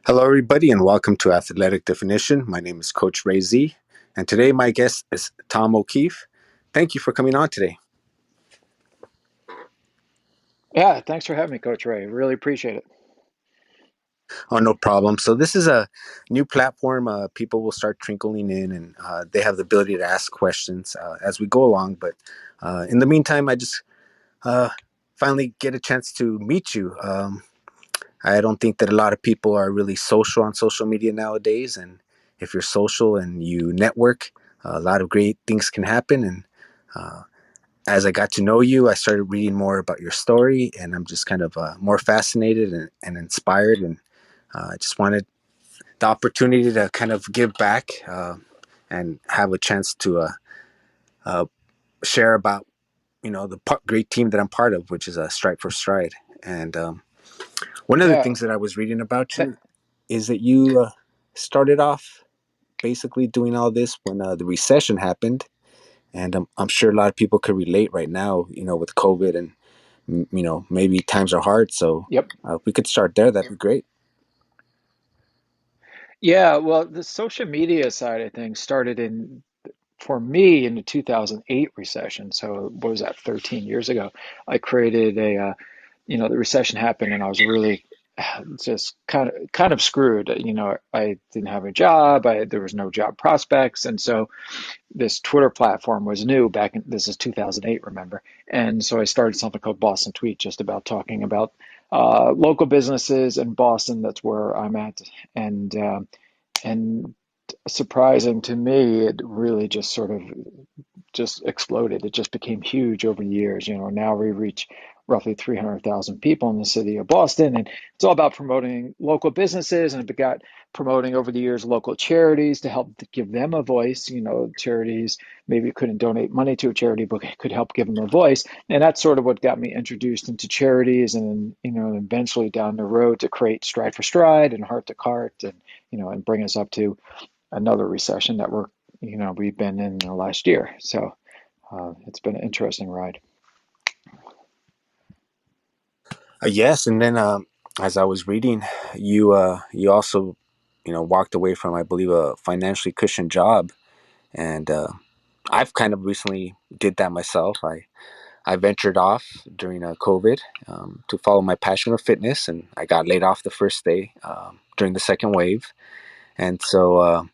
Hello, everybody, and welcome to Athletic Definition. My name is Coach Ray Z, and today my guest is Tom O'Keefe. Thank you for coming on today. Yeah, thanks for having me, Coach Ray. Really appreciate it. Oh, no problem. So this is a new platform. People will start trickling in, and they have the ability to ask questions as we go along. But in the meantime, I just uh, finally get a chance to meet you. I don't think that a lot of people are really social on social media nowadays, and if you're social and you network, a lot of great things can happen. And uh, as I got to know you, I started reading more about your story, and I'm just kind of more fascinated and inspired. And I just wanted the opportunity to kind of give back and have a chance to uh, share about the great team that I'm part of, which is a Strike for Stride. And one of the Yeah, things that I was reading about th you is that you started off basically doing all this when the recession happened, and I'm sure a lot of people could relate right now, with COVID and maybe times are hard. So yep. if we could start there, that'd be great. Yeah, well, the social media side of things started for me in the 2008 recession. So what was that, 13 years ago? I created the recession happened and I was really just kind of screwed. I didn't have a job. There was no job prospects. And so this Twitter platform was new this is 2008, remember? And so I started something called Boston Tweet, just about talking about local businesses in Boston. That's where I'm at. And surprising to me, it really just sort of just exploded. It just became huge over the years. Now we reach roughly 300,000 people in the city of Boston, and it's all about promoting local businesses, and it got promoting over the years local charities to help give them a voice. Charities maybe couldn't donate money to a charity, but could help give them a voice, and that's sort of what got me introduced into charities, and eventually down the road to create Stride for Stride and Heart to Cart, and bring us up to another recession that we've been in the last year. So it's been an interesting ride. Yes, and then as I was reading, you also walked away from, I believe, a financially cushioned job, and I've kind of recently did that myself. I ventured off during COVID to follow my passion of fitness, and I got laid off the first day during the second wave. And so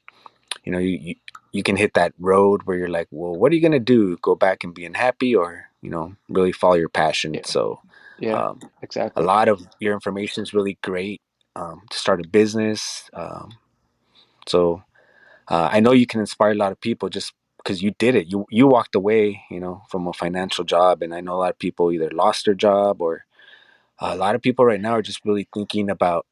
you know you, you you can hit that road where you're like, well, what are you going to do, go back and be unhappy, or really follow your passion? Yeah, So yeah, um, a exactly. lot of your information is really great to start a business. So I know you can inspire a lot of people just because you did it. You walked away, from a financial job, and I know a lot of people either lost their job, or a lot of people right now are just really thinking about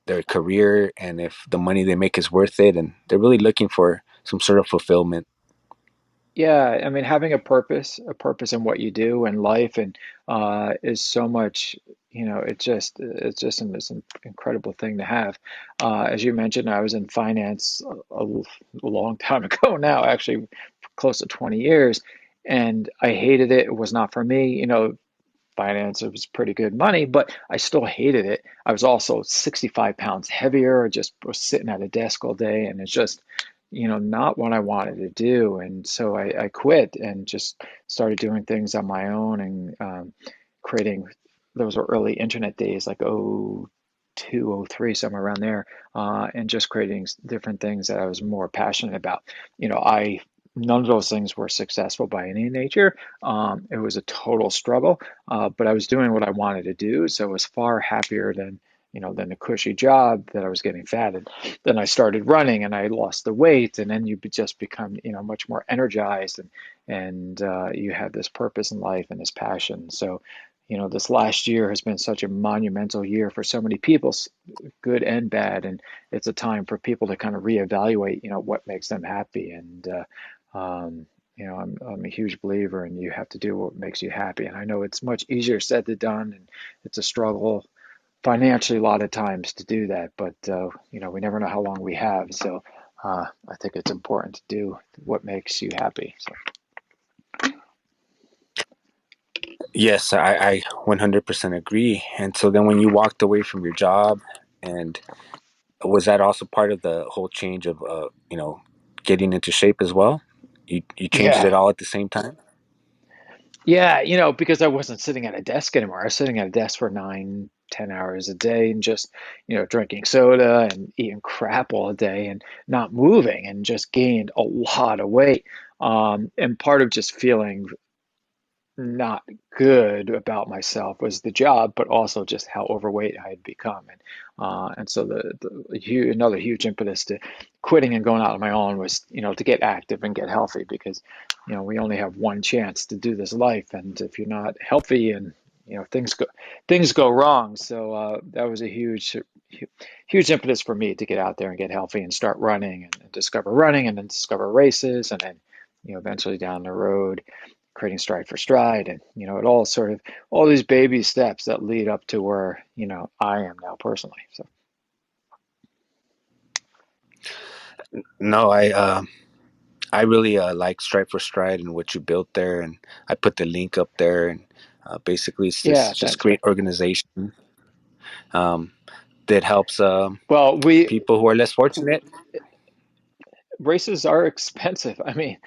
their career and if the money they make is worth it, and they're really looking for some sort of fulfillment. Yeah, I mean, having a purpose in what you do in life, and is so much. It's just this incredible thing to have. As you mentioned, I was in finance a long time ago now, actually close to 20 years, and I hated it. It was not for me. Finance. It was pretty good money, but I still hated it. I was also 65 pounds heavier, just was sitting at a desk all day, and it's just, not what I wanted to do. And so I quit and just started doing things on my own and creating, those were early internet days, like '02, '03, somewhere around there, and just creating different things that I was more passionate about. I None of those things were successful by any nature. It was a total struggle, but I was doing what I wanted to do, so it was far happier than the cushy job that I was getting fat. And then I started running, and I lost the weight, and then you just become, much more energized, and you have this purpose in life and this passion. So, this last year has been such a monumental year for so many people, good and bad, and it's a time for people to kind of reevaluate, what makes them happy. And I'm a huge believer in you have to do what makes you happy. And I know it's much easier said than done, and it's a struggle financially a lot of times to do that. But we never know how long we have. So I think it's important to do what makes you happy. So Yes, I 100% agree. And so then when you walked away from your job, And was that also part of the whole change of getting into shape as well? You changed Yeah. it all at the same time? Yeah, because I wasn't sitting at a desk anymore. I was sitting at a desk for 9, 10 hours a day and just, drinking soda and eating crap all day and not moving and just gained a lot of weight. And part of just feeling not good about myself was the job, but also just how overweight I had become. And so another huge impetus to quitting and going out on my own was, to get active and get healthy because, we only have one chance to do this life. And if you're not healthy and, things go wrong. So that was a huge impetus for me to get out there and get healthy and start running and discover running and then discover races and then, eventually down the road creating stride for stride and it all sort of all these baby steps that lead up to where I am now personally. So No, I really like Stride for Stride and what you built there, and I put the link up there. And basically, it's this yeah, just thanks, man. great organization um, that helps Well, people who are less fortunate. races are expensive. I mean,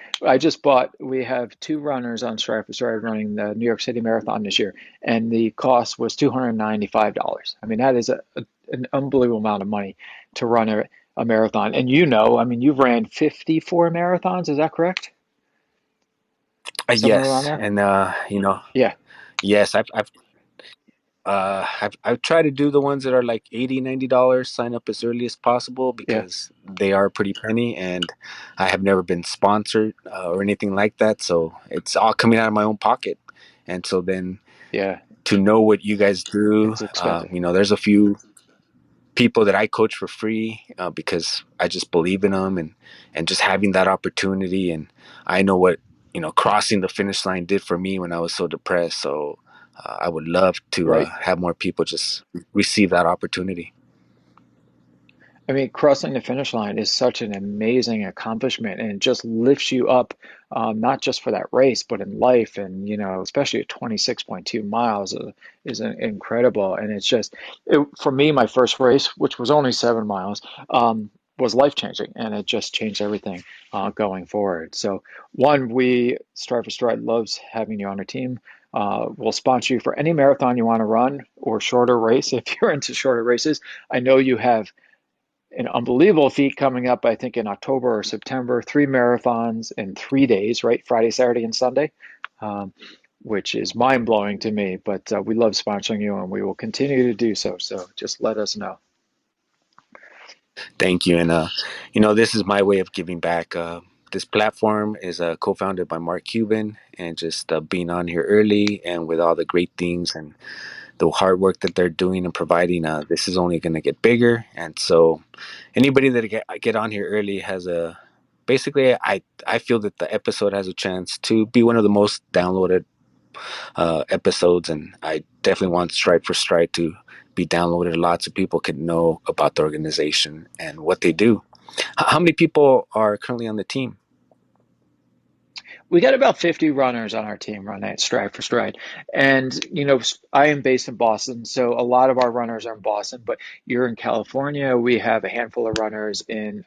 we have two runners on stride for stride running the New York City Marathon this year, and the cost was $295. I mean, that is an unbelievable amount of money to run a marathon. And I mean, you've ran 54 marathons, is that correct? Somewhere around Yes, there? and Yeah, yes, I've tried to do the ones that are like $80, $90. Sign up as early as possible yeah, because they are pretty penny, and I have never been sponsored or anything like that. So it's all coming out of my own pocket. And so then yeah. to know what you guys do, It's expensive. there's a few people that I coach for free because I just believe in them, and just having that opportunity. And I know what crossing the finish line did for me when I was so depressed. So I would love to Right. have more people just receive that opportunity. I mean, crossing the finish line is such an amazing accomplishment, and it just lifts you up, not just for that race, but in life. And especially at 26.2 miles is incredible. And it's just, for me, my first race, which was only 7 miles, was life changing, and it just changed everything going forward. So, one, we Strive for Stride loves having you on our team. We'll sponsor you for any marathon you want to run or shorter race if you're into shorter races. I know you have an unbelievable feat coming up, I think, in October or September, 3 marathons in 3 days, right? Friday, Saturday, and Sunday, um, which is mind blowing to me. But we love sponsoring you and we will continue to do so. So just let us know. Thank you. And this is my way of giving back. This platform is co-founded by Mark Cuban, and just being on here early and with all the great things and the hard work that they're doing and providing, this is only going to get bigger. And so anybody that get on here early has a basically, I feel that the episode has a chance to be one of the most downloaded episodes. And I definitely want Stride for Stride to be downloaded. Lots of people can know about the organization and what they do. How many people are currently on the team? We got about 50 runners on our team running at Stride for Stride. And, I am based in Boston, so a lot of our runners are in Boston, but you're in California. We have a handful of runners in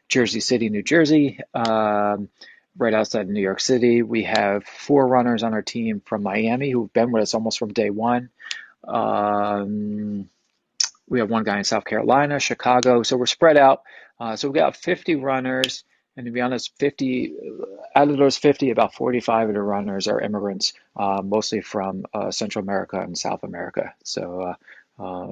Jersey City, New Jersey, right outside of New York City. We have 4 runners on our team from Miami who've been with us almost from day one. Um, we have one guy in South Carolina, Chicago. So we're spread out. So we've got 50 runners. And to be honest, 50 out of those 50, about 45 of the runners are immigrants, mostly from Central America and South America. So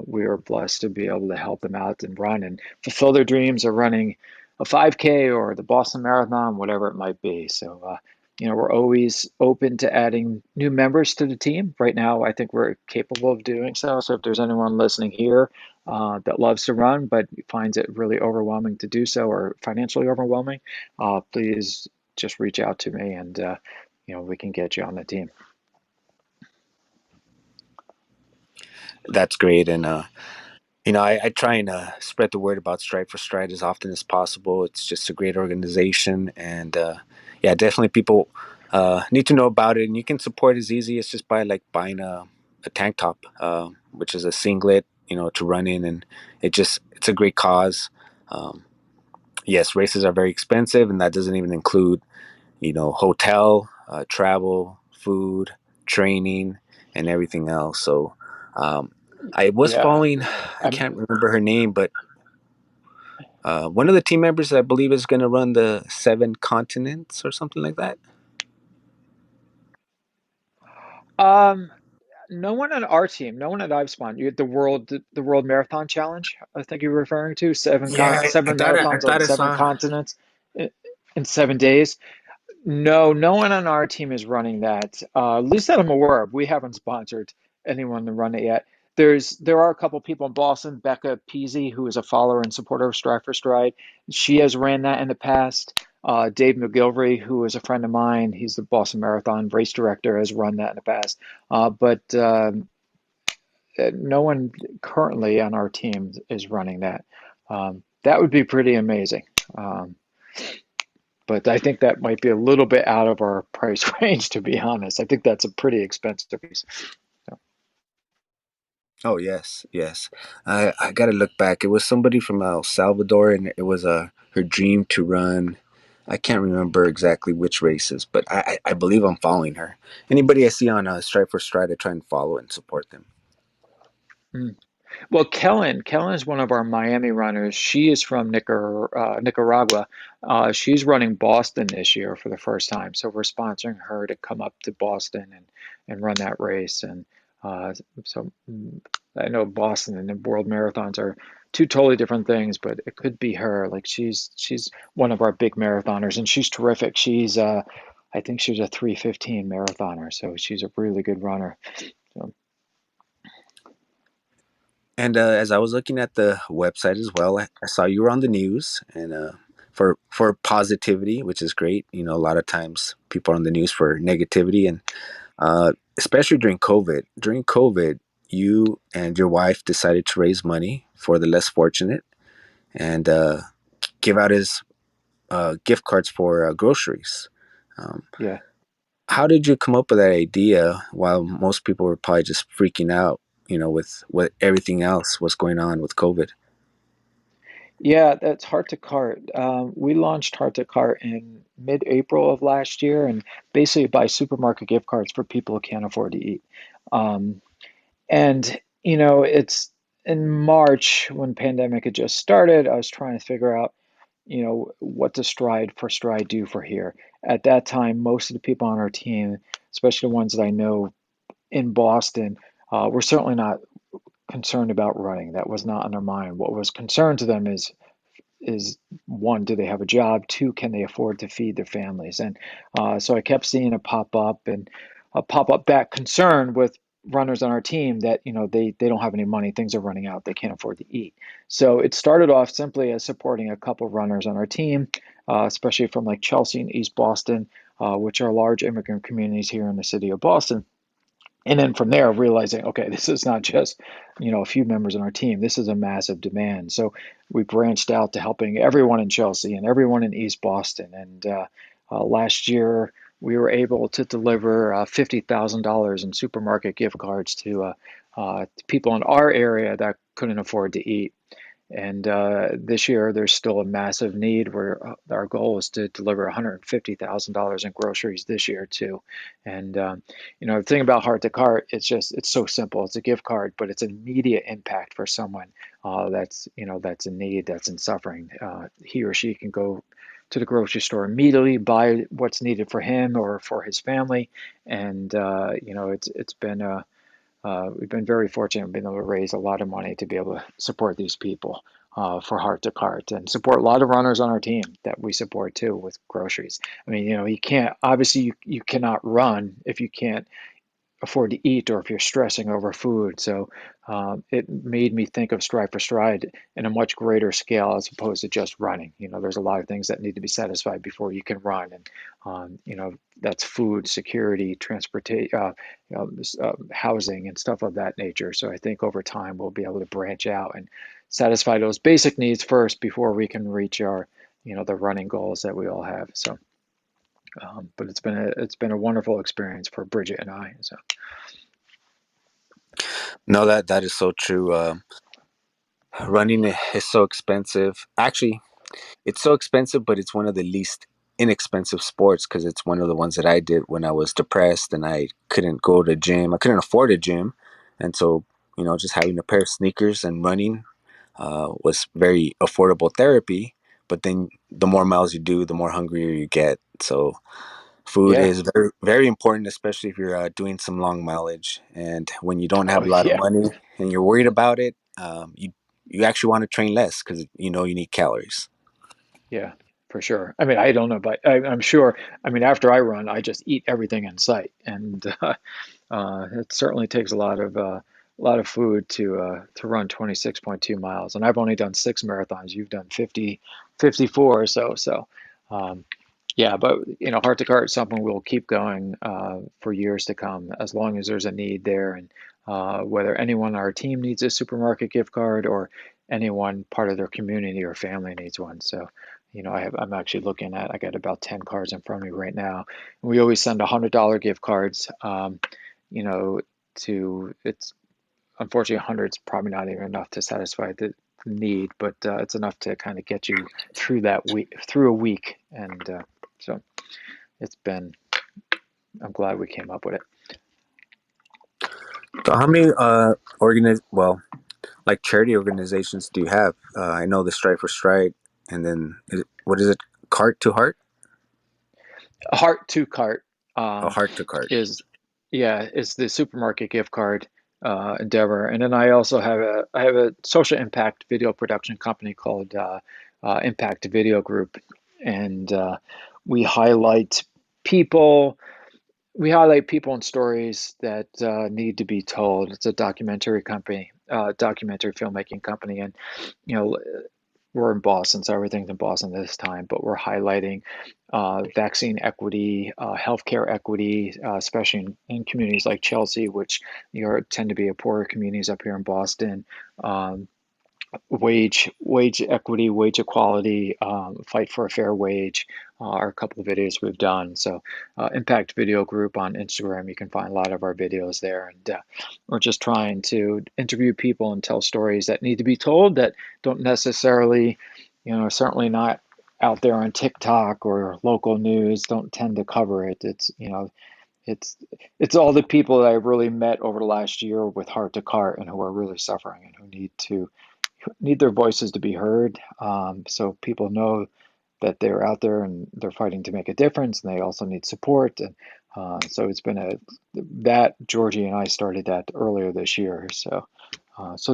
we are blessed to be able to help them out and run and fulfill their dreams of running a 5K or the Boston Marathon, whatever it might be. So we're always open to adding new members to the team. Right now, I think we're capable of doing so. So if there's anyone listening here that loves to run but finds it really overwhelming to do so or financially overwhelming, please just reach out to me and we can get you on the team. That's great. And I try and spread the word about Stride for Stride as often as possible. It's just a great organization, and yeah, definitely people need to know about it. And you can support as easy as just by like buying a tank top, which is a singlet. to run in, and it's a great cause. Um, yes, races are very expensive, and that doesn't even include hotel, travel, food, training, and everything else. So um, I was Yeah. following, I I'm, can't remember her name, but one of the team members, I believe, is going to run the seven continents or something like that. um, no one on our team, no one that I've spawned. You the World Marathon Challenge. I think you're referring to Yeah, I seven thought I marathons on thought I seven saw. continents in 7 days. No, no one on our team is running that. At least that I'm aware of. We haven't sponsored anyone to run it yet. There are a couple people in Boston. Becca Peasy, who is a follower and supporter of Stride for Stride, she has ran that in the past. Dave McGilvery, who is a friend of mine, he's the Boston Marathon race director, has run that in the past. But no one currently on our team is running that. That would be pretty amazing. Um, but I think that might be a little bit out of our price range, to be honest. I think that's a pretty expensive piece. So, Oh yes, yes. I got to look back. It was somebody from El Salvador, and it was her dream to run. I can't remember exactly which races, but I believe I'm following her. Anybody I see on Stripe for Stride, I try and follow and support them. mm. Well, Kellen is one of our Miami runners. She is from Nicaragua. She's running Boston this year for the first time, so we're sponsoring her to come up to Boston and run that race. And uh, so I know Boston and the World Marathons are two totally different things, but it could be her. Like she's one of our big marathoners, and she's terrific. I think she's a 3:15 marathoner, so she's a really good runner. So And as I was looking at the website as well, I saw you were on the news, and for positivity, which is great. A lot of times people are on the news for negativity, and especially during COVID. During COVID, you and your wife decided to raise money for the less fortunate and give out his gift cards for groceries. Um, yeah. how did you come up with that idea while most people were probably just freaking out, with what everything else was going on with COVID? Yeah, that's Heart to Cart. We launched Heart to Cart in mid-April of last year, and basically buy supermarket gift cards for people who can't afford to eat. Um, and it's in March when pandemic had just started. I was trying to figure out, what does Stride for Stride do for here? At that time, most of the people on our team, especially the ones that I know in Boston, were certainly not concerned about running. That was not on their mind. What was concerned to them is one, do they have a job? Two, can they afford to feed their families? And so I kept seeing it pop up and pop up that concern with runners on our team that they don't have any money, things are running out, they can't afford to eat. So it started off simply as supporting a couple runners on our team, especially from like Chelsea and East Boston, which are large immigrant communities here in the city of Boston. And then from there, realizing, okay, this is not just, a few members on our team. This is a massive demand. So we branched out to helping everyone in Chelsea and everyone in East Boston. And last year, we were able to deliver $50,000 in supermarket gift cards to people in our area that couldn't afford to eat. And this year, there's still a massive need where our goal is to deliver $150,000 in groceries this year too. And the thing about Heart to Cart, it's so simple. It's a gift card, but it's an immediate impact for someone that's in need, that's in suffering. He or she can go to the grocery store immediately, buy what's needed for him or for his family, and it's been we've been very fortunate being able to raise a lot of money to be able to support these people for Heart to Cart and support a lot of runners on our team that we support too with groceries. I mean, you can't obviously you cannot run if you can't afford to eat or if you're stressing over food. So it made me think of Stride for Stride in a much greater scale as opposed to just running. There's a lot of things that need to be satisfied before you can run, and that's food, security, transportation, housing, and stuff of that nature. So I think over time we'll be able to branch out and satisfy those basic needs first before we can reach our, the running goals that we all have. So. But it's been a wonderful experience for Bridget and I. So No, that is so true. Running is so expensive. Actually, it's so expensive, but it's one of the least inexpensive sports because it's one of the ones that I did when I was depressed and I couldn't go to gym. I couldn't afford a gym, and so just having a pair of sneakers and running was very affordable therapy. But then the more miles you do, the more hungrier you get. So food Yeah. is very very important, especially if you're doing some long mileage. And when you don't have Oh a lot of yeah. money and you're worried about it, you actually want to train less because you need calories. Yeah, for sure. I mean, I don't know, but I'm sure. I mean, after I run, I just eat everything in sight, and it certainly takes a lot of food to run 26.2 miles. And I've only done 6 marathons. You've done 50, 54 or so. So, um, yeah, but heart to cart is something we'll keep going for years to come, as long as there's a need there, and whether anyone on our team needs a supermarket gift card or anyone part of their community or family needs one. So, I'm actually looking at. I got about 10 cards in front of me right now. We always send $100 gift cards. You know, to it's unfortunately 100's probably not even enough to satisfy the need, but it's enough to kind of get you through that week, through a week, and so it's been. I'm glad we came up with it. So how many like charity organizations do you have? I know the Strive for Stride, and then what is it? Cart to Heart, Heart to Cart a um, Heart to Cart. is, yeah, is the supermarket gift card endeavor, and then I have a social impact video production company called Impact Video Group, and we highlight people. We highlight people and stories that need to be told. It's a documentary company, documentary filmmaking company, and you know we're in Boston, so everything's in Boston this time, but we're highlighting vaccine equity, healthcare equity, especially in communities like Chelsea, which tend to be a poorer communities up here in Boston. Um, wage equity, wage equality, fight for a fair wage are a couple of videos we've done. So, Impact Video Group on Instagram, you can find a lot of our videos there. And we're just trying to interview people and tell stories that need to be told that don't necessarily, certainly not out there on TikTok or local news, don't tend to cover it. It's it's all the people that I've really met over the last year with Heart to Cart and who are really suffering and who need their voices to be heard, so people know that they're out there and they're fighting to make a difference, and they also need support. And so it's been that Georgie and I started that earlier this year. So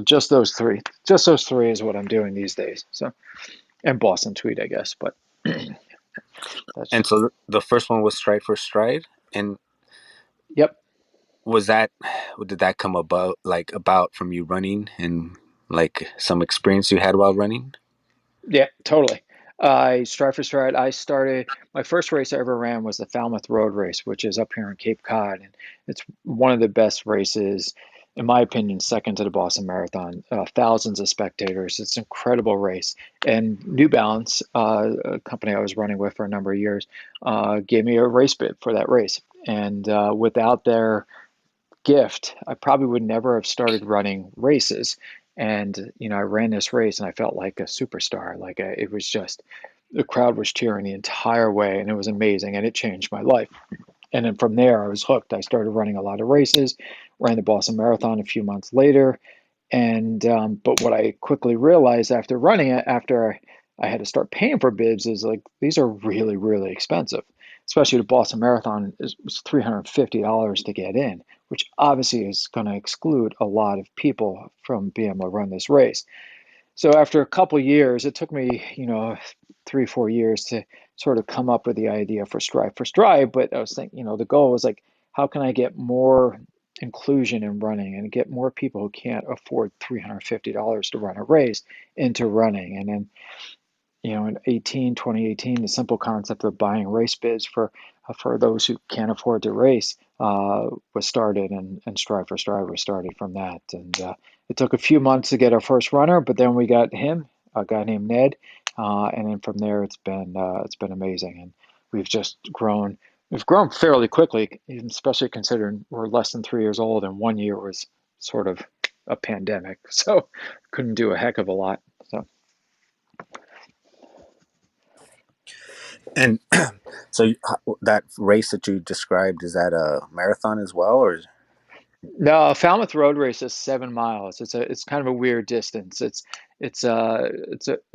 just those three is what I'm doing these days. So, and Boston Tweet, I guess, but that's And so the first one was Strive for Stride, and yep. was that did that come about from you running and like some experience you had while running? Yeah, totally. I Strive for Stride. I started my first race I ever ran was the Falmouth Road Race, which is up here in Cape Cod, and it's one of the best races, in my opinion, second to the Boston Marathon. Thousands of spectators. It's an incredible race. And New Balance, a company I was running with for a number of years, gave me a race bib for that race. And without their gift, I probably would never have started running races. And, I ran this race and I felt like a superstar. It was just, the crowd was cheering the entire way and it was amazing and it changed my life. And then from there, I was hooked. I started running a lot of races, ran the Boston Marathon a few months later. And but what I quickly realized after running it, after I had to start paying for bibs, is like these are really, really expensive. Especially the Boston Marathon was $350 to get in, which obviously is going to exclude a lot of people from being able to run this race. So after a couple years, it took me, 3, 4 years to sort of come up with the idea for Strive for Strive. But I was thinking, the goal was like, how can I get more inclusion in running and get more people who can't afford $350 to run a race into running? And then in 2018, the simple concept of buying race bids for those who can't afford to race was started, and Strive for Strive was started from that. And it took a few months to get our first runner, but then we got him, a guy named Ned, and then from there it's been amazing, and we've just grown. We've grown fairly quickly, especially considering we're less than 3 years old, and one year was sort of a pandemic, so couldn't do a heck of a lot. So And so that race that you described, is that a marathon as well, or? no, Falmouth Road Race is 7 miles. It's kind of a weird distance. It's a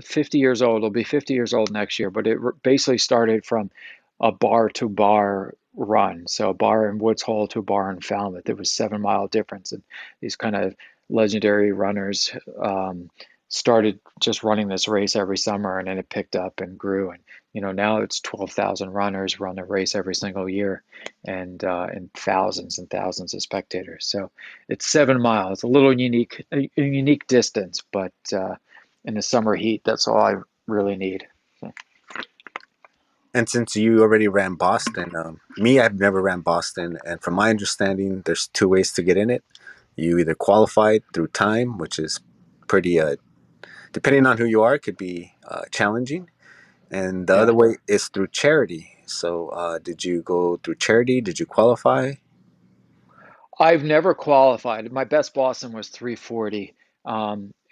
50 years old. It'll be 50 years old next year, but basically started from a bar to bar run. So a bar in Woods Hole to a bar in Falmouth. It was 7 mile difference, and these kind of legendary runners started just running this race every summer, and then it picked up and grew. And now it's 12,000 runners run the race every single year, and thousands of spectators. So it's 7 miles, a little unique, a unique distance, but in the summer heat, that's all I really need. So, And since you already ran Boston, me, I've never ran Boston, and from my understanding, there's two ways to get in it. You either qualify through time, which is pretty, depending on who you are, it could be challenging, and the other yeah. way is through charity. So, did you go through charity? Did you qualify? I've never qualified. My best Boston was 340.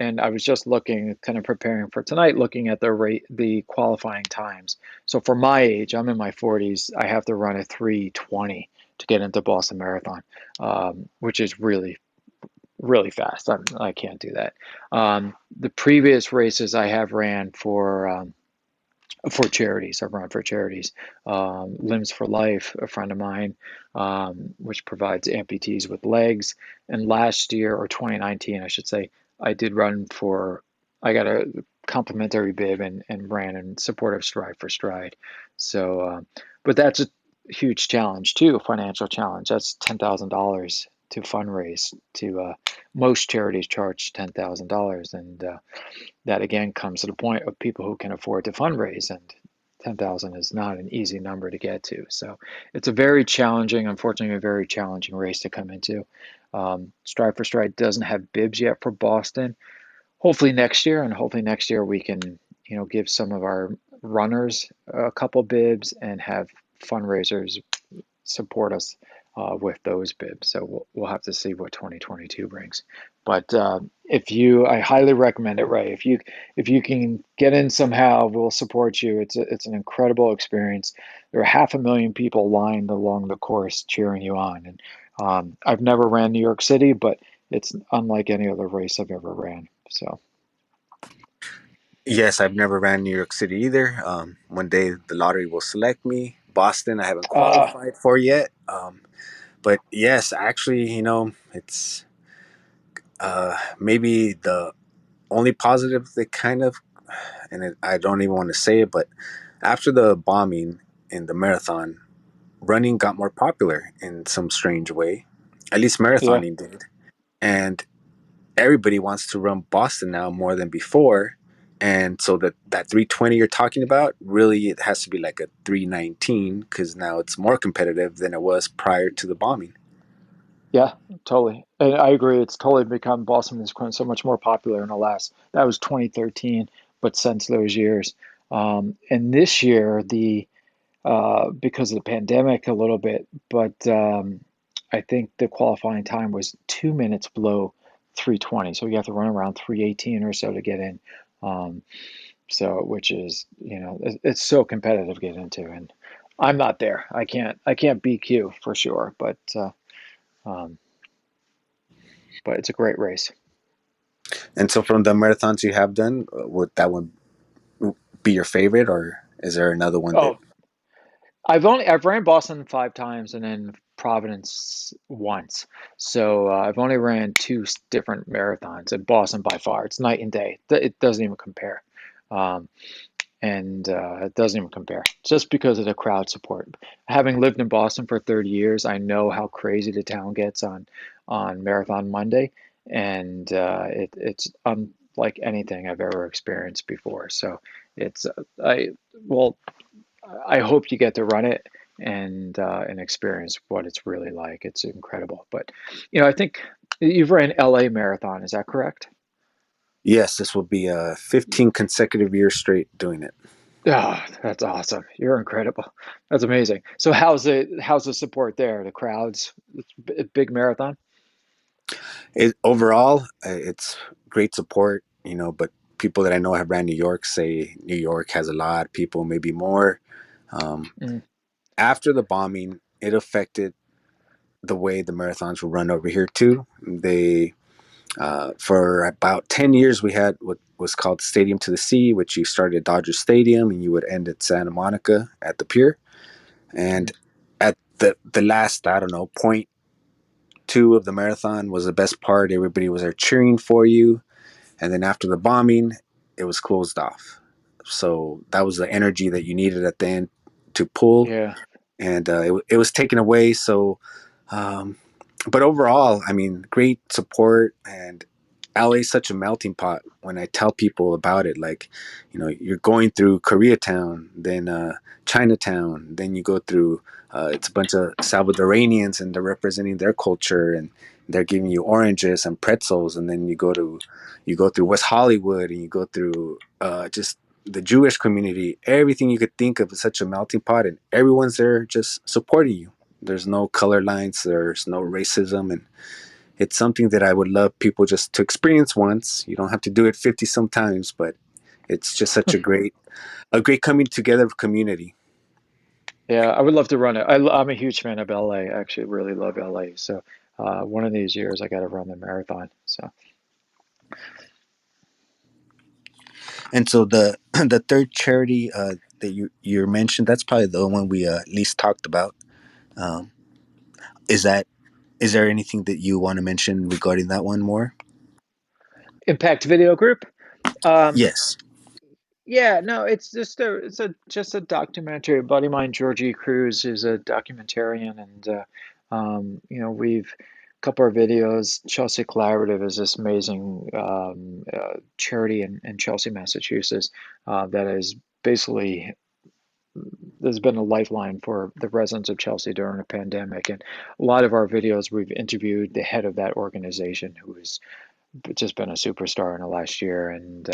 And I was just looking, kind of preparing for tonight, looking at the qualifying times. So for my age, I'm in my 40s, I have to run a 320 to get into Boston Marathon, which is really, really fast. I can't do that. The previous races I have ran for charities. I've run for charities. Limbs for Life, a friend of mine, which provides amputees with legs. And last year, or 2019, I should say, I did run for, I got a complimentary bib and ran in support of Stride for Stride. So, but that's a huge challenge too, a financial challenge. That's $10,000 to fundraise. To Most charities charge $10,000, and that again comes to the point of people who can afford to fundraise, and 10,000 is not an easy number to get to. So it's a very challenging, unfortunately, a very challenging race to come into. Stride for Stride doesn't have bibs yet for Boston. Hopefully next year, and hopefully next year we can, give some of our runners a couple bibs and have fundraisers support us with those bibs. So we'll have to see what 2022 brings. But I highly recommend it, Ray. If you can get in somehow, we'll support you. It's an incredible experience. There are 500,000 people lined along the course cheering you on. And I've never ran New York City, but it's unlike any other race I've ever ran. So Yes, I've never ran New York City either. One day the lottery will select me. Boston, I haven't uh, qualified for yet. But yes, actually, it's maybe the only positive they kind of, I don't even want to say it, but after the bombing in the marathon, running got more popular in some strange way. At least yeah, marathoning did. And everybody wants to run Boston now more than before. And so that 320 you're talking about, really it has to be like a 319 because now it's more competitive than it was prior to the bombing. yeah, totally. And I agree. It's totally become Boston has become so much more popular in the last. That was 2013, but since those years, and this year because of the pandemic a little bit, but I think the qualifying time was 2 minutes below 320, so you have to run around 318 or so to get in. Um, so which is it's so competitive to get into, and I'm not there. I can't BQ for sure, um, but it's a great race. And so from the marathons you have done, would that one be your favorite, or is there another one that? Oh, I've ran Boston 5 times and then Providence once. So I've only ran two different marathons, and Boston by far it's night and day. It doesn't even compare. Um, and it doesn't even compare just because of the crowd support. Having lived in Boston for 30 years, I know how crazy the town gets on Marathon Monday, and it's unlike anything I've ever experienced before. So it's I well I hope you get to run it and experience what it's really like. It's incredible. But I think you've ran LA Marathon. Is that correct? Yes, this will be 15 consecutive years straight doing it. Oh, that's awesome. You're incredible. That's amazing. So how's the support there? The crowds, it's a big marathon. Overall, it's great support, but people that I know have ran New York say New York has a lot of people, maybe more. Um, Mm, After the bombing, it affected the way the marathons were run over here too. For about 10 years, we had what was called Stadium to the Sea, which you started at Dodger Stadium and you would end at Santa Monica at the pier. And mm, at the last, I don't know, point two of the marathon was the best part. Everybody was there cheering for you. And then after the bombing, it was closed off. So that was the energy that you needed at the end to pull, yeah. and it was taken away. So, um, but overall, I mean, great support, and LA is such a melting pot. When I tell people about it, like, you're going through Koreatown, then Chinatown, then you go through. It's a bunch of Salvadoranians, and they're representing their culture, and they're giving you oranges and pretzels, and then you go through West Hollywood, and you go through just the Jewish community. Everything you could think of is such a melting pot, and everyone's there just supporting you. There's no color lines, there's no racism, and it's something that I would love people just to experience once. You don't have to do it 50 sometimes, but it's just such a great coming together of community. Yeah, I would love to run it. I'm a huge fan of LA. I actually really love LA. So one of these years, I got to run the marathon. So And so the the third charity that you mentioned, that's probably the one we least talked about. Um, is that is there anything that you want to mention regarding that one more? Impact Video Group. Um, Yes. Yeah, no, it's just a documentary. A buddy of mine, Georgie Cruz, is a documentarian, and we've a couple of videos. Chelsea Collaborative is this amazing charity in Chelsea, Massachusetts, that is basically there's been a lifeline for the residents of Chelsea during the pandemic. And a lot of our videos, we've interviewed the head of that organization, who is just been a superstar in the last year. And,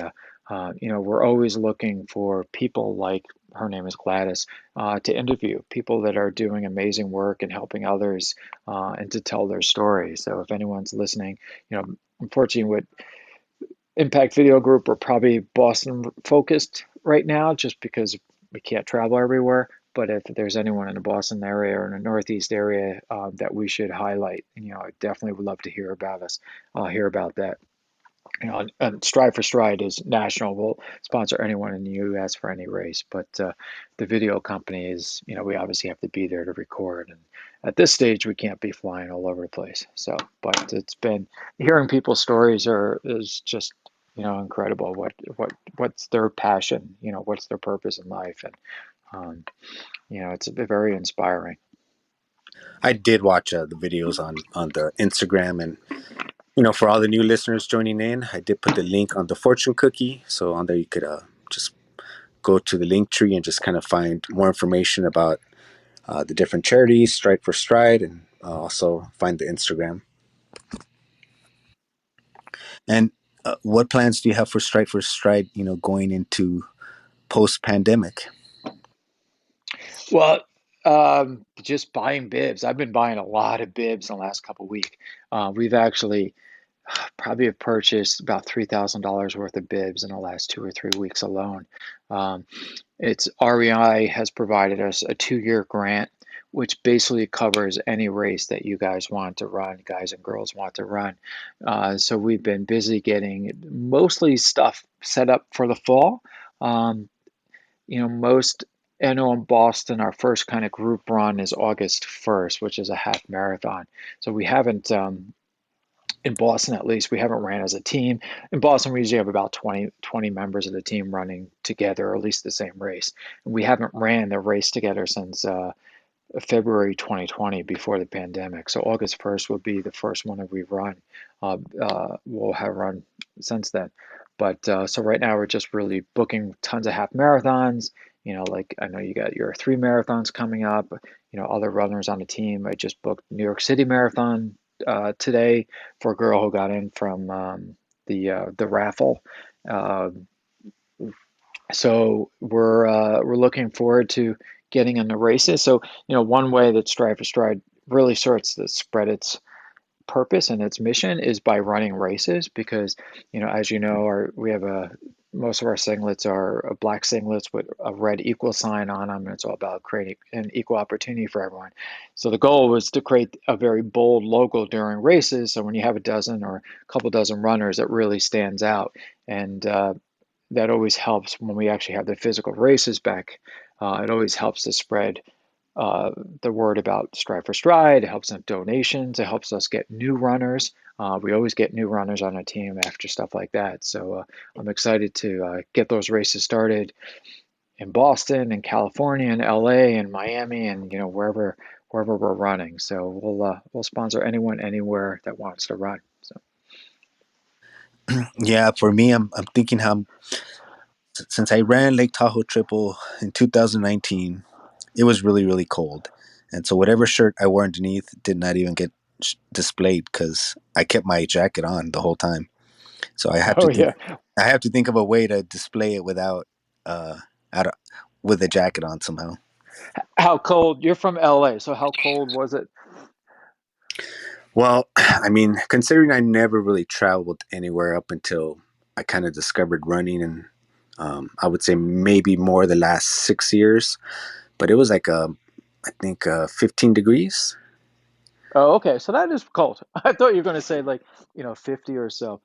we're always looking for people like her name is Gladys to interview people that are doing amazing work and helping others and to tell their story. So if anyone's listening, unfortunately, with Impact Video Group, we're probably Boston focused right now just because we can't travel everywhere. But if there's anyone in the Boston area or in the Northeast area that we should highlight, I definitely would love to hear about us, hear about that. And Stride for Stride is national. We'll sponsor anyone in the U.S. for any race, but the video company is, we obviously have to be there to record. And at this stage, we can't be flying all over the place. So, but it's been hearing people's stories is just, incredible. What's their passion? What's their purpose in life? And um, it's very inspiring. I did watch the videos on the Instagram, and for all the new listeners joining in, I did put the link on the fortune cookie. So on there, you could just go to the link tree and just kind of find more information about the different charities, Stride for Stride, and also find the Instagram. And what plans do you have for Stride for Stride? Going into post pandemic. Well, just buying bibs. I've been buying a lot of bibs in the last couple of weeks. We've actually probably have purchased about $3,000 worth of bibs in the last 2 or 3 weeks alone. Um, it's REI has provided us a 2-year grant, which basically covers any race that you guys want to run, guys and girls want to run. So we've been busy getting mostly stuff set up for the fall. Um, most I know in Boston, our first kind of group run is August 1st, which is a half marathon. So we haven't in Boston, at least, we haven't ran as a team. In Boston, we usually have about 20 members of the team running together, or at least the same race. And we haven't ran the race together since February 2020, before the pandemic. So August 1st will be the first one that we run. We'll have run since then. But so right now we're just really booking tons of half marathons. Like I know you got your 3 marathons coming up. Other runners on the team. I just booked New York City Marathon today for a girl who got in from the raffle. Uh, so we're looking forward to getting in the races. So one way that Stride for Stride really starts to spread its purpose and its mission is by running races because, as you know, we have most of our singlets are black singlets with a red equal sign on them, and it's all about creating an equal opportunity for everyone. So the goal was to create a very bold logo during races, so when you have a dozen or a couple dozen runners, it really stands out, and that always helps when we actually have the physical races back. It always helps to spread the word about Stride for Stride. It helps in donations. It helps us get new runners. We always get new runners on our team after stuff like that. So I'm excited to get those races started in Boston and California and LA and Miami and wherever we're running. So we'll sponsor anyone anywhere that wants to run. So Yeah, for me, I'm thinking how since I ran Lake Tahoe Triple in 2019, it was really really cold, and so whatever shirt I wore underneath did not even get displayed because I kept my jacket on the whole time. So oh yeah, I have to think of a way to display it without out of, with a jacket on somehow. how cold? You're from LA, so how cold was it? Well, I mean, considering I never really traveled anywhere up until I kind of discovered running, and I would say maybe more the last 6 years, but it was like I think 15 degrees. Oh, okay. So that is cold. I thought you were going to say like, 50 or so.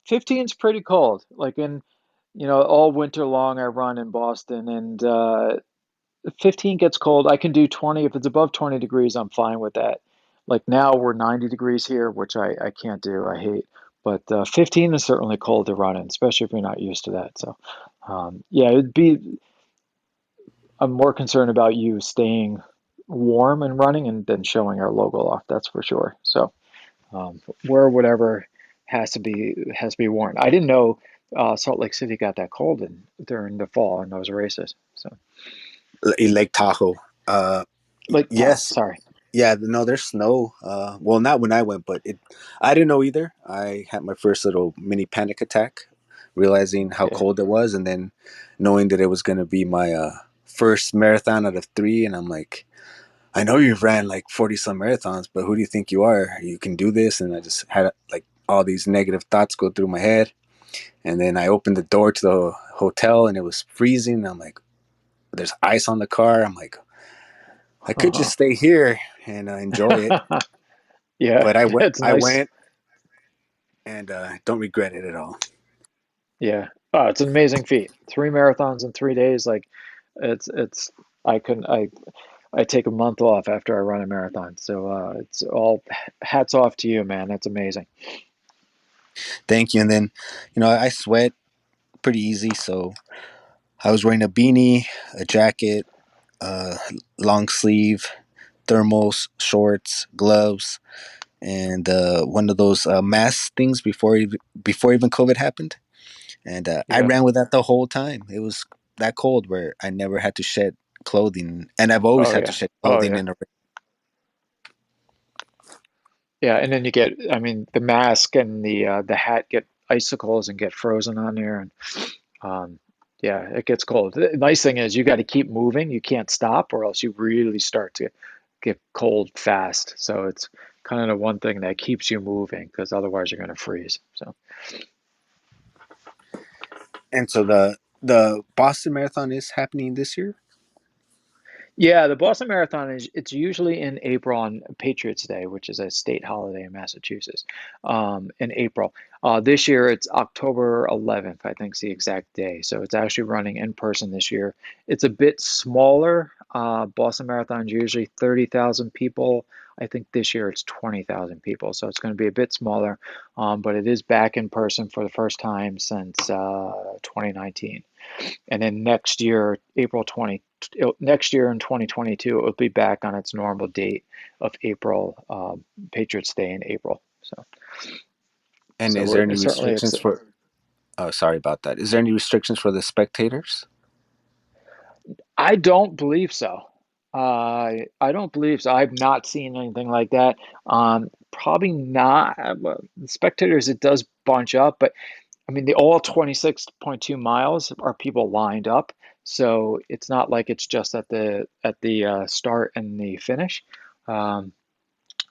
15 is pretty cold. Like all winter long, I run in Boston and 15 gets cold. I can do 20. If it's above 20 degrees, I'm fine with that. Like now we're 90 degrees here, which I can't do. I hate. But 15 is certainly cold to run in, especially if you're not used to that. So, yeah, I'm more concerned about you staying warm and running and than showing our logo off. That's for sure. So wear whatever has to be worn. I didn't know Salt Lake City got that cold during the fall in those races. So In Lake Tahoe. Uh, Lake Tahoe, yes, sorry. yeah, no, there's snow. Well, not when I went, but I didn't know either. I had my first little mini panic attack, realizing how Yeah. cold it was, and then knowing that it was going to be my first marathon out of three, and I'm like, I know you've ran like 40 some marathons, but who do you think you are? You can do this. And I just had like all these negative thoughts go through my head. And then I opened the door to the hotel and it was freezing. I'm like, there's ice on the car. I'm like, I could just stay here and enjoy it. Yeah, But it's I nice. went and don't regret it at all. Yeah. Oh, it's an amazing feat. 3 marathons in 3 days. Like it's I couldn't I take a month off after I run a marathon. So it's all hats off to you, man. That's amazing. Thank you. And then, I sweat pretty easy. So I was wearing a beanie, a jacket, uh, long sleeve, thermals, shorts, gloves, and one of those mask things before even COVID happened. And I Yeah. ran with that the whole time. It was that cold where I never had to shed clothing, and I've always Oh had to yeah. shed Oh clothing yeah. in a. Yeah, and then you get, I mean, the mask and the hat get icicles and get frozen on there, and um, yeah, it gets cold. The nice thing is you got to keep moving. You can't stop, or else you really start to get cold fast. So it's kind of the one thing that keeps you moving, because otherwise you're going to freeze. So. And so the Boston Marathon is happening this year. Yeah, the Boston Marathon is it's usually in April on Patriots Day, which is a state holiday in Massachusetts, in April. This year it's October 11th, I think is the exact day. So it's actually running in person this year. It's a bit smaller. Boston Marathon is usually 30,000 people. I think this year it's 20,000 people. So it's going to be a bit smaller, but it is back in person for the first time since 2019. And then next year, next year in 2022, it will be back on its normal date of April, Patriots Day in April. So, And so is there any we're certainly restrictions for? Oh, sorry about that. Is there any restrictions for the spectators? I don't believe so. I don't believe so. I've not seen anything like that. Probably not. The spectators, it does bunch up, but I mean, the all 26.2 miles are people lined up, so it's not like it's just at the start and the finish. Um,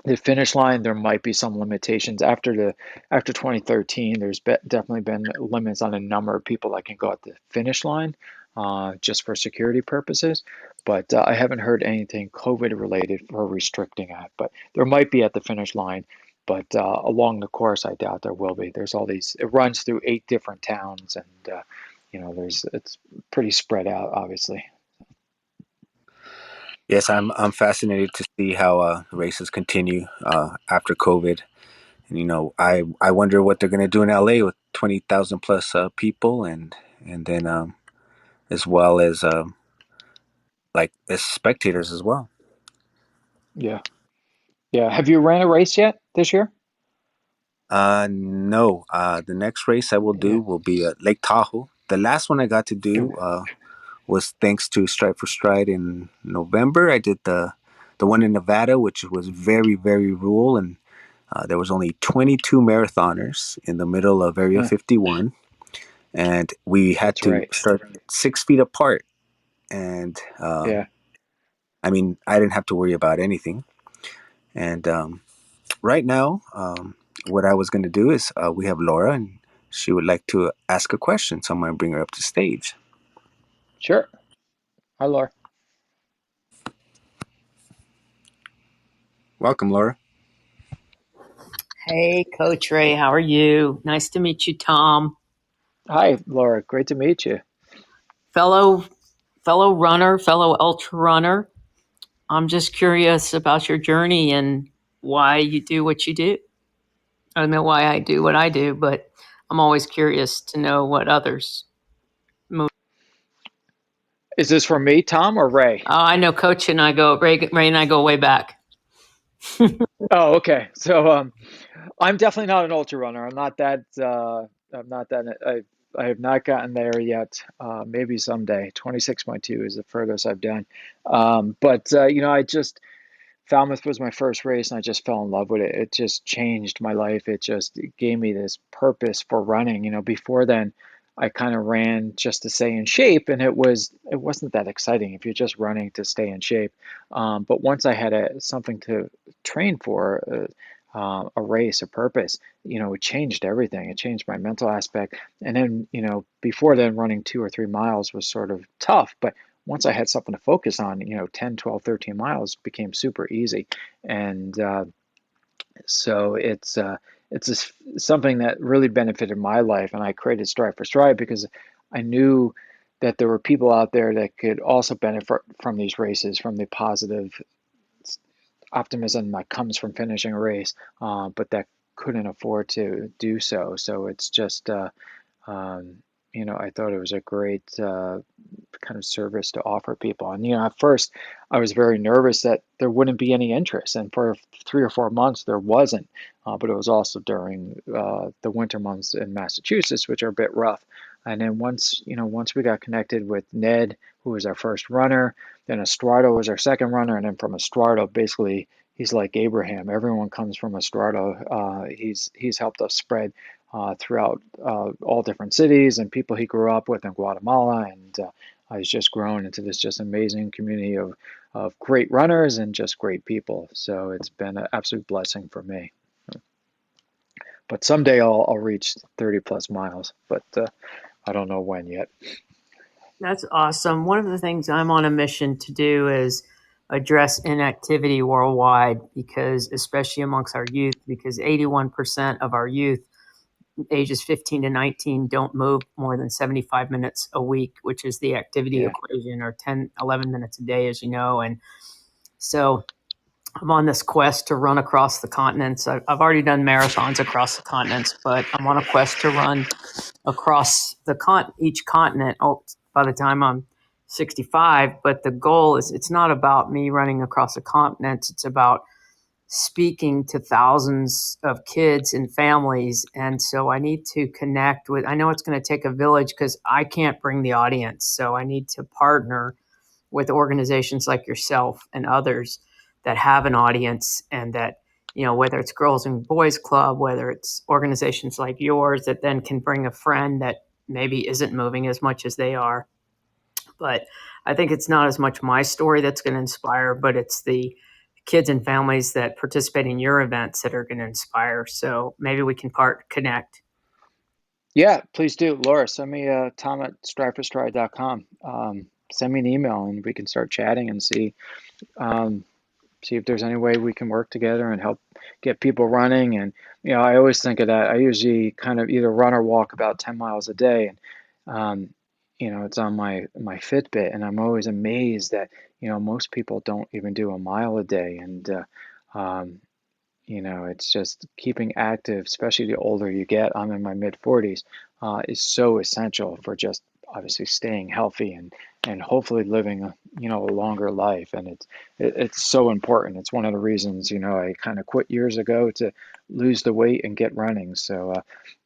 The finish line, there might be some limitations after 2013. Definitely been limits on the number of people that can go at the finish line, just for security purposes. But I haven't heard anything COVID related for restricting that. But there might be at the finish line. But along the course, I doubt there will be. There's all these. It runs through 8 different towns, and there's it's pretty spread out, obviously. Yes, I'm fascinated to see how races continue after COVID. And I wonder what they're going to do in LA with 20,000 plus people, and then as well as like as spectators as well. Yeah, yeah. Have you ran a race yet this year? No. The next race I will do Yeah. will be at Lake Tahoe. The last one I got to do was thanks to Stride for Stride in November. I did the one in Nevada, which was very very rural, and there was only 22 marathoners in the middle of Area Huh, 51, and we had that's to right. start 6 feet apart. And Yeah. I mean, I didn't have to worry about anything. And right now, what I was going to do is we have Laura, and she would like to ask a question, so I'm going to bring her up to stage. Sure. Hi, Laura. Welcome, Laura. Hey, Coach Ray, how are you? Nice to meet you, Tom. Hi, Laura. Great to meet you. Fellow runner, fellow ultra runner. I'm just curious about your journey and why you do what you do. I don't know why I do what I do, but I'm always curious to know what others move. Is this for me, Tom, or Ray? I know Coach and I go Ray and I go way back. Oh, okay. So, I'm definitely not an ultra runner. I'm not that. I have not gotten there yet. Maybe someday. 26.2 is the furthest I've done. But I just Falmouth was my first race, and I just fell in love with it. It just changed my life. It gave me this purpose for running. Before then, I kind of ran just to stay in shape, and it wasn't that exciting if you're just running to stay in shape. But once I had something to train for, a race, a purpose, it changed everything. It changed my mental aspect. And then, before then, running 2 or 3 miles was sort of tough, but once I had something to focus on, 10, 12, 13 miles became super easy. And so it's just something that really benefited my life. And I created Stride for Stride because I knew that there were people out there that could also benefit from these races, from the positive optimism that comes from finishing a race, but that couldn't afford to do so. So it's just, um, I thought it was a great kind of service to offer people. And at first, I was very nervous that there wouldn't be any interest, and for 3 or 4 months there wasn't. But it was also during the winter months in Massachusetts, which are a bit rough. And then once we got connected with Ned, who was our first runner, then Estrado was our second runner, and then from Estrado, basically he's like Abraham. Everyone comes from Estrado. He's helped us spread throughout all different cities and people he grew up with in Guatemala, and he's just grown into this just amazing community of great runners and just great people. So it's been an absolute blessing for me. But someday I'll reach 30 plus miles, but I don't know when yet. That's awesome. One of the things I'm on a mission to do is address inactivity worldwide because especially amongst our youth because 81% of our youth ages 15 to 19 don't move more than 75 minutes a week, which is the activity Yeah, equation, or 10, 11 minutes a day, as you know. And so I'm on this quest to run across the continents. I've already done marathons across the continents, but I'm on a quest to run across each continent. Oh, by the time I'm 65, but the goal is it's not about me running across the continents. It's about speaking to thousands of kids and families. And so I need to connect with, I know it's going to take a village because I can't bring the audience. So I need to partner with organizations like yourself and others that have an audience and that, whether it's Girls and Boys Club, whether it's organizations like yours that then can bring a friend that maybe isn't moving as much as they are. But I think it's not as much my story that's going to inspire, but it's the kids and families that participate in your events that are going to inspire. So maybe we can connect. Yeah, please do. Laura, send me Tom at striveforstride.com. Send me an email and we can start chatting and um, see if there's any way we can work together and help get people running. And, I always think of that. I usually kind of either run or walk about 10 miles a day. And, it's on my Fitbit. And I'm always amazed that, most people don't even do a mile a day. And, um, it's just keeping active, especially the older you get. I'm in my mid 40s, is so essential for just obviously staying healthy and hopefully living a longer life. And it's so important. It's one of the reasons I kind of quit years ago to lose the weight and get running. So,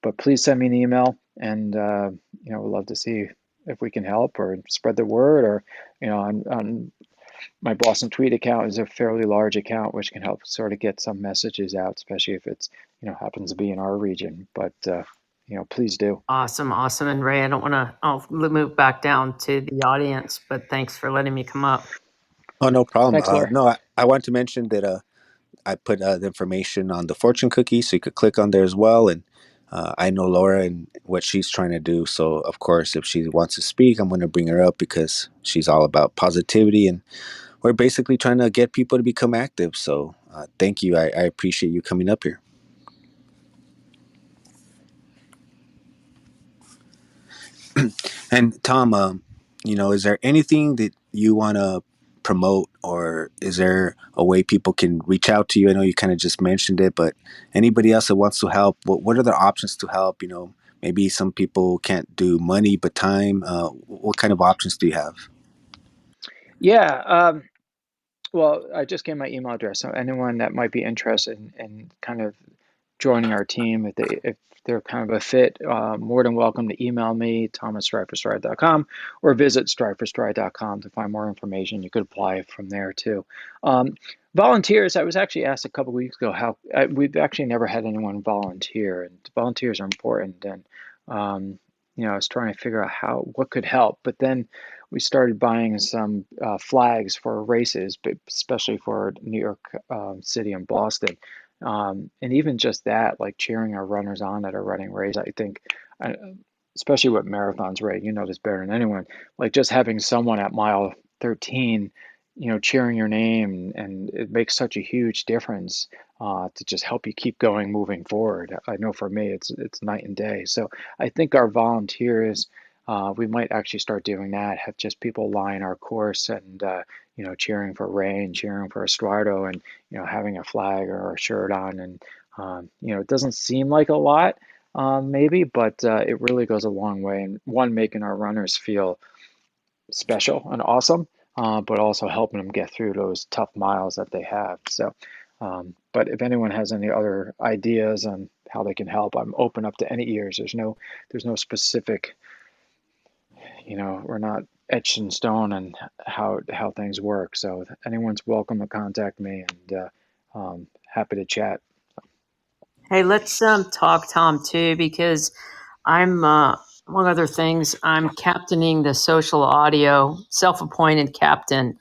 but please send me an email, and we'd love to see if we can help or spread the word, or on my Boston Tweet account is a fairly large account, which can help sort of get some messages out, especially if it's, happens to be in our region. But, please do. Awesome. And Ray, I'll move back down to the audience, but thanks for letting me come up. Oh, no problem. Thanks, Laura. No, I want to mention that I put the information on the fortune cookie, so you could click on there as well. And I know Laura and what she's trying to do. So, of course, if she wants to speak, I'm going to bring her up because she's all about positivity. And we're basically trying to get people to become active. So thank you. I appreciate you coming up here. And Tom, is there anything that you want to promote, or is there a way people can reach out to you? I know you kind of just mentioned it, but anybody else that wants to help, what are the options to help? Maybe some people can't do money, but time. What kind of options do you have? Yeah. Well, I just gave my email address. So anyone that might be interested in kind of joining our team, if they're kind of a fit, more than welcome to email me, tom@striveforstride.com, or visit striveforstride.com to find more information. You could apply from there too. Volunteers, I was actually asked a couple of weeks ago how we've actually never had anyone volunteer, and volunteers are important. And I was trying to figure out what could help, but then we started buying some flags for races, but especially for New York City and Boston. And even just that, like cheering our runners on that are running race, I think, uh, especially with marathons, Ray, you know this better than anyone, like just having someone at mile 13, cheering your name, and it makes such a huge difference to just help you keep going moving forward. I know for me, it's night and day. So I think our volunteers, we might actually start doing that, have just people line our course and, cheering for Ray and cheering for Estuardo, and, having a flag or a shirt on. And, it doesn't seem like a lot, maybe, but it really goes a long way. And one, making our runners feel special and awesome, but also helping them get through those tough miles that they have. So, but if anyone has any other ideas on how they can help, I'm open up to any ears. There's no specific, we're not etched in stone and how things work. So anyone's welcome to contact me, and happy to chat. Hey, let's talk, Tom, too, because I'm among other things, I'm captaining the social audio, self-appointed captain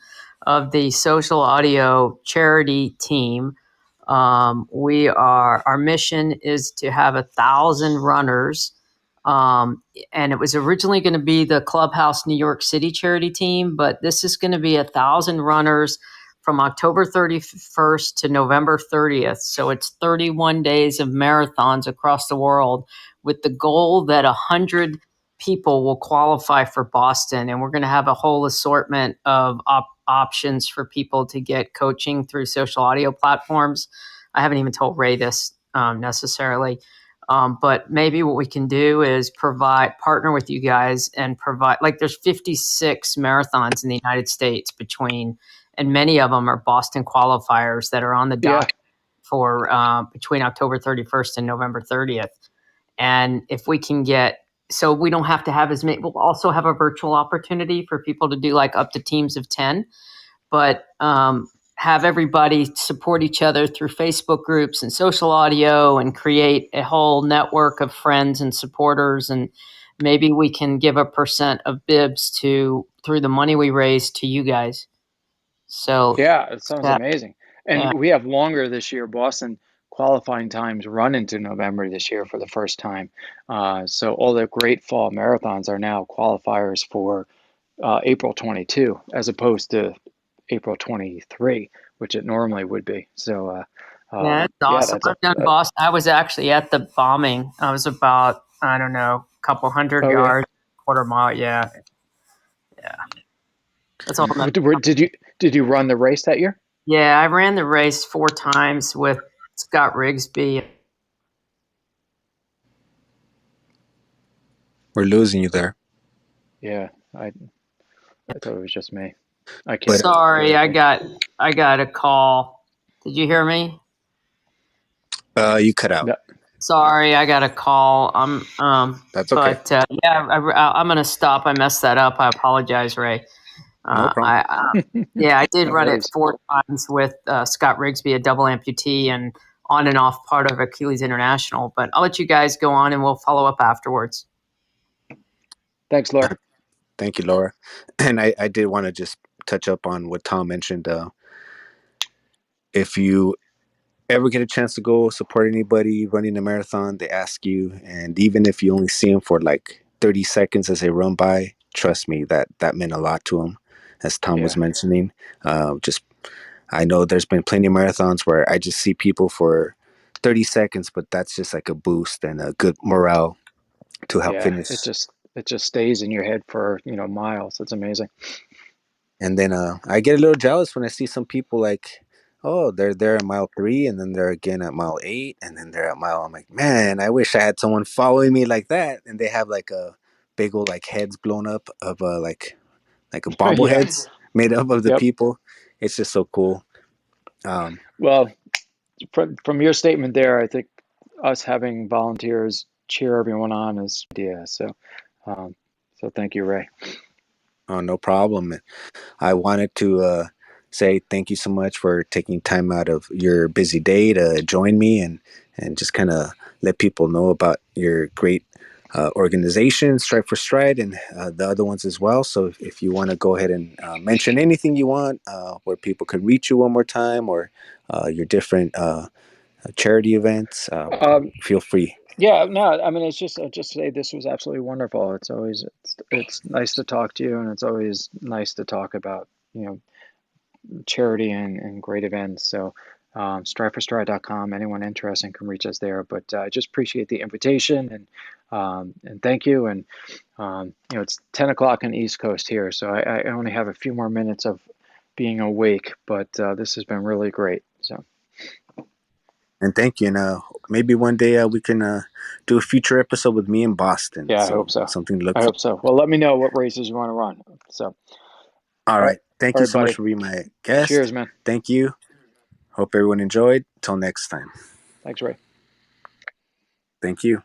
of the social audio charity team. Our mission is to have 1,000 runners. And it was originally going to be the Clubhouse New York City charity team, but this is going to be 1,000 runners from October 31st to November 30th. So it's 31 days of marathons across the world, with the goal that 100 people will qualify for Boston. And we're going to have a whole assortment of options for people to get coaching through social audio platforms. I haven't even told Ray this necessarily. But maybe what we can do is partner with you guys and provide, like, there's 56 marathons in the United States and many of them are Boston qualifiers that are on the Yeah, docket for between October 31st and November 30th. And if we can so we don't have to have as many, we'll also have a virtual opportunity for people to do like up to teams of 10, but have everybody support each other through Facebook groups and social audio and create a whole network of friends and supporters. And maybe we can give a percent of bibs through the money we raise to you guys. So yeah, it sounds that, amazing. And Yeah. we have longer this year. Boston qualifying times run into November this year for the first time. So all the great fall marathons are now qualifiers for April 22 as opposed to April 23, which it normally would be. So, Yeah, that's yeah, awesome. that's I've done Boston. I was actually at the bombing. I was about, I don't know, a couple hundred oh yeah. yards, quarter mile. Yeah. Yeah. That's all. Did you run the race that year? Yeah, I ran the race 4 times with Scott Rigsby. We're losing you there. Yeah, I thought it was just me. I can't But Sorry, hear I anything. got a call. Did you hear me? you cut out. No, Sorry, I got a call. That's okay. But yeah, I'm gonna stop. I messed that up. I apologize, Ray. No problem. Yeah, I did no run it worries. 4 times with Scott Rigsby, a double amputee, and on and off part of Achilles International. But I'll let you guys go on, and we'll follow up afterwards. Thanks, Laura. Thank you, Laura. And I did want to just touch up on what Tom mentioned. If you ever get a chance to go support anybody running a marathon, they ask you, and even if you only see them for like 30 seconds as they run by, trust me, that meant a lot to them. As Tom was Yeah, mentioning, just I know there's been plenty of marathons where I just see people for 30 seconds, but that's just like a boost and a good morale to help yeah. finish. It just stays in your head for miles. It's amazing. And then I get a little jealous when I see some people like, oh, they're there at mile 3, and then they're again at mile 8, and then they're at mile. I'm like, man, I wish I had someone following me like that. And they have like a big old like heads blown up of like a Yeah. bobbleheads made up of the Yep. people. It's just so cool. Um, Well, from your statement there, I think us having volunteers cheer everyone on is idea. Um, so thank you, Ray. oh, no problem. I wanted to say thank you so much for taking time out of your busy day to join me and just kind of let people know about your great organization, Stride for Stride, and the other ones as well. So if you want to go ahead and mention anything you want, where people could reach you one more time, or your different charity events, Um, feel free. yeah, no, I mean it's just say this was absolutely wonderful. It's nice to talk to you, and it's always nice to talk about charity and great events. So striveforstride.com. Anyone interested can reach us there. But I just appreciate the invitation and thank you. And it's 10 o'clock on the East Coast here, so I only have a few more minutes of being awake. But this has been really great. So And thank you. And maybe one day we can do a future episode with me in Boston. yeah, I So hope so. something to look I for. hope so. Well, let me know what races you want to run. So All all right, right. Thank all you right, so much buddy. for being my guest. Cheers, man. Thank you. Hope everyone enjoyed. Till next time. Thanks, Ray. Thank you.